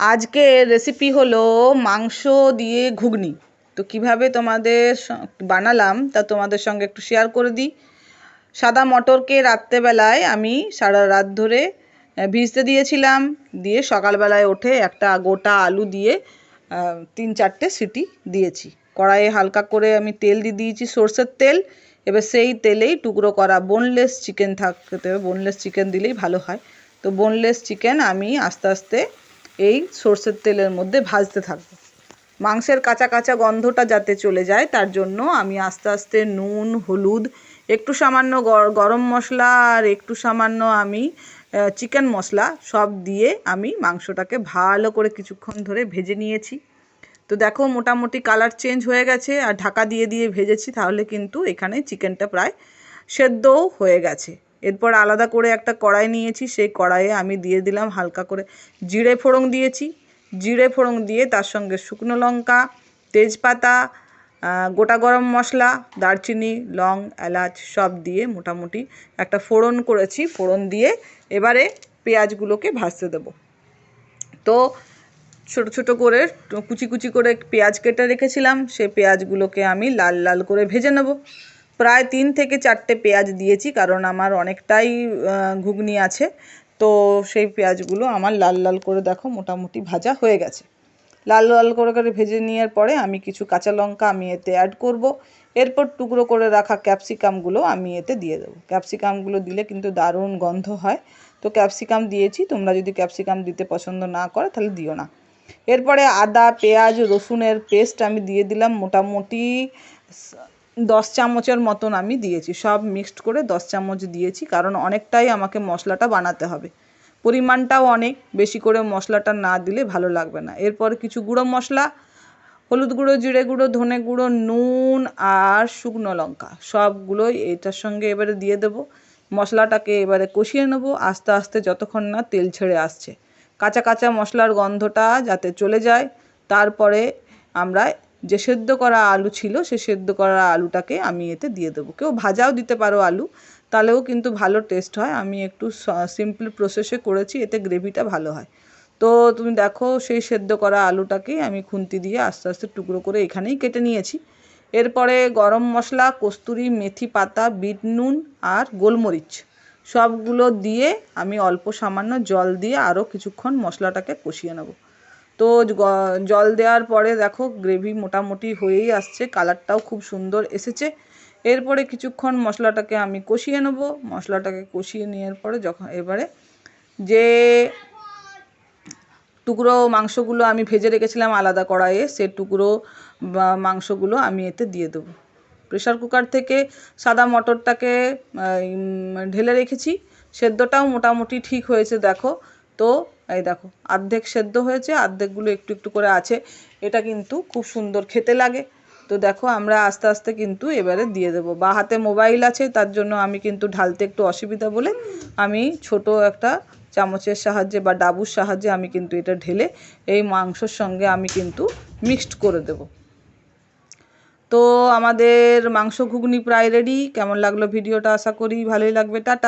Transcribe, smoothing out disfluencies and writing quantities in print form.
আজকে রেসিপি হলো মাংস দিয়ে ঘুগনি। তো কিভাবে তোমাদের বানালাম তা তোমাদের সঙ্গে একটু শেয়ার করে দিই। সাদা মটরকে রাত্রেবেলায় আমি সারা রাত ধরে ভিজতে দিয়েছিলাম, দিয়ে সকালবেলায় উঠে একটা গোটা আলু দিয়ে 3-4টে সিটি দিয়েছি। কড়াইয়ে হালকা করে আমি তেল দিয়ে দিয়েছি, সর্ষের তেল। এবার সেই তেলেই টুকরো করা বোনলেস চিকেন থাকতে হবে, বোনলেস চিকেন দিলেই ভালো হয়। তো বোনলেস চিকেন আমি আস্তে আস্তে এই সর্ষের তেলের মধ্যে ভাজতে থাকবো। মাংসের কাঁচা কাঁচা গন্ধটা যাতে চলে যায় তার জন্য আমি আস্তে আস্তে নুন, হলুদ, একটু সামান্য গরম মশলা আর একটু সামান্য আমি চিকেন মশলা সব দিয়ে আমি মাংসটাকে ভালো করে কিছুক্ষণ ধরে ভেজে নিয়েছি। তো দেখো মোটামুটি কালার চেঞ্জ হয়ে গেছে, আর ঢাকা দিয়ে দিয়ে ভেজেছি, তাহলে কিন্তু এখানে চিকেনটা প্রায় সেদ্ধও হয়ে গেছে। এরপর আলাদা করে একটা কড়াই নিয়েছি, সেই কড়াইয়ে আমি দিয়ে দিলাম হালকা করে জিরে ফোড়ন দিয়েছি। জিরে ফোড়ন দিয়ে তার সঙ্গে শুকনো লঙ্কা, তেজপাতা, গোটা গরম মশলা, দারচিনি, লং, এলাচ সব দিয়ে মোটামুটি একটা ফোড়ন করেছি। ফোড়ন দিয়ে এবারে পেঁয়াজগুলোকে ভাজতে দেবো। তো ছোট ছোট করে কুচি কুচি করে পেঁয়াজ কেটে রেখেছিলাম, সেই পেঁয়াজগুলোকে আমি লাল লাল করে ভেজে নেব। প্রায় 3 থেকে 4টে পেঁয়াজ দিয়েছি, কারণ আমার অনেকটাই ঘুগনি আছে। তো সেই পেঁয়াজগুলো আমার লাল লাল করে দেখো মোটামুটি ভাজা হয়ে গেছে। লাল লাল করে করে ভেজে নেওয়ার পরে আমি কিছু কাঁচা লঙ্কা আমি এতে অ্যাড করব। এরপর টুকরো করে রাখা ক্যাপসিকামগুলো আমি এতে দিয়ে দেবো। ক্যাপসিকামগুলো দিলে কিন্তু দারুণ গন্ধ হয়। তো ক্যাপসিকাম দিয়েছি, তোমরা যদি ক্যাপসিকাম দিতে পছন্দ না করো তাহলে দিও না। এরপরে আদা, পেঁয়াজ, রসুনের পেস্ট আমি দিয়ে দিলাম, মোটামুটি 10 চামচের মতন আমি দিয়েছি। সব মিক্সড করে 10 চামচ দিয়েছি, কারণ অনেকটাই আমাকে মশলাটা বানাতে হবে। পরিমাণটাও অনেক, বেশি করে মশলাটা না দিলে ভালো লাগবে না। এরপর কিছু গুঁড়ো মশলা, হলুদ গুঁড়ো, জিরে গুঁড়ো, ধনে গুঁড়ো, নুন আর শুকনো লঙ্কা সবগুলোই এটার সঙ্গে এবারে দিয়ে দেবো। মশলাটাকে এবারে কষিয়ে নেব আস্তে আস্তে, যতক্ষণ না তেল ছেড়ে আসছে। কাঁচা কাঁচা মশলার গন্ধটা যাতে চলে যায়। তারপরে আমরা যে সেদ্ধ করা আলু ছিল, সে সেদ্ধ করা আলুটাকে আমি এতে দিয়ে দেবো। কেউ ভাজাও দিতে পারো আলু, তাহলেও কিন্তু ভালো টেস্ট হয়। আমি একটু সিম্পল প্রসেসে করেছি, এতে গ্রেভিটা ভালো হয়। তো তুমি দেখো সেই সেদ্ধ করা আলুটাকে আমি খুন্তি দিয়ে আস্তে আস্তে টুকরো করে এখানেই কেটে নিয়েছি। এরপরে গরম মশলা, কস্তুরি মেথি পাতা, বিট নুন আর গোলমরিচ সবগুলো দিয়ে আমি অল্প সামান্য জল দিয়ে আরও কিছুক্ষণ মশলাটাকে কষিয়ে নেব। তো জল দেওয়ার পরে দেখো গ্রেভি মোটামুটি হয়েই আসছে, কালারটাও খুব সুন্দর এসেছে। এরপরে কিছুক্ষণ মশলাটাকে আমি কষিয়ে নেব। মশলাটাকে কষিয়ে নেওয়ার পরে যখন এবারে যে টুকরো মাংসগুলো আমি ভেজে রেখেছিলাম আলাদা কড়াইয়ে, সে টুকরো মাংসগুলো আমি এতে দিয়ে দেবো। প্রেশার কুকার থেকে সাদা মটরটাকে ঢেলে রেখেছি, সেদ্ধটাও মোটামুটি ঠিক হয়েছে দেখো। তো এই দেখো অর্ধেক সেদ্ধ হয়েছে, অর্ধেকগুলো একটু একটু করে আছে। এটা কিন্তু খুব সুন্দর খেতে লাগে। তো দেখো আমরা আস্তে আস্তে কিন্তু এবারে দিয়ে দেবো। বা হাতে মোবাইল আছে, তার জন্য আমি কিন্তু ঢালতে একটু অসুবিধা বলে আমি ছোট একটা চামচের সাহায্যে বা ডাবুর সাহায্যে আমি কিন্তু এটা ঢেলে এই মাংসর সঙ্গে আমি কিন্তু মিক্সড করে দেব। তো আমাদের মাংস ঘুগনি প্রায় রেডি। কেমন লাগলো ভিডিওটা? আশা করি ভালোই লাগবে। টাটা।